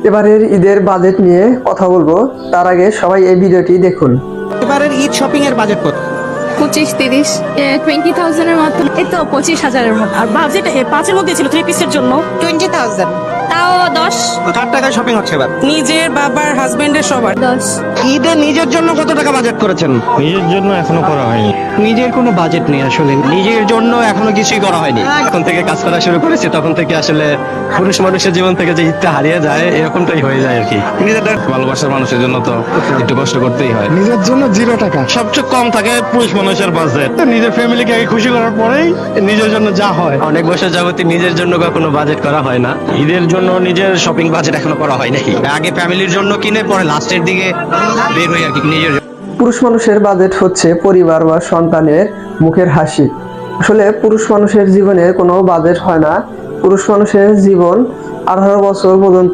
এবারের ঈদের বাজেট নিয়ে কথা বলবো, তার আগে সবাই এই ভিডিওটি দেখুন। এবারের ঈদ শপিং এর বাজেট কত? 25-30 20,000 এর মতো, এই তো 25,000-এর মতো। আর বাজেট 5-এর মধ্যে ছিল 3 পিসের জন্য 20,000, তাও 10 কার টাকায় শপিং হচ্ছে এবার? নিজের, বাবার, হাজবেন্ডের, সবার। 10 ঈদে নিজের জন্য কত টাকা বাজেট করেছেন? নিজের জন্য এখনো করা হয়নি। নিজের কোনো বাজেট নেই আসলে, নিজের জন্য এখনো কিছুই করা হয়নি। যখন থেকে কাজ করা শুরু করেছি তখন থেকে আসলে পুরুষ মানুষের জীবন থেকে যে ঈদটা হারিয়ে যায় এরকমটাই হয়ে যায় আর কি। নিজেদের ভালোবাসার মানুষের জন্য তো একটু কষ্ট করতেই হয়। নিজের জন্য 0 টাকা। সবচেয়ে কম থাকে পুরুষ মানুষের বাজেট। তো নিজের ফ্যামিলিকে আগে খুশি করার পরেই নিজের জন্য যা হয়। অনেক বছর যাবতীয় নিজের জন্য কখনো বাজেট করা হয় না। ঈদের জন্য নিজের শপিং বাজেট এখনো করা হয় নাই। আগে ফ্যামিলির জন্য কিনে পরে লাস্টের দিকে বের হই আর কি নিজের। পুরুষ মানুষের বাজেট হচ্ছে পরিবার বা সন্তানের মুখের হাসি। আসলে পুরুষ মানুষের জীবনে কোনো বাজেট হয় না। পুরুষ মানুষের জীবন 18 বছর পর্যন্ত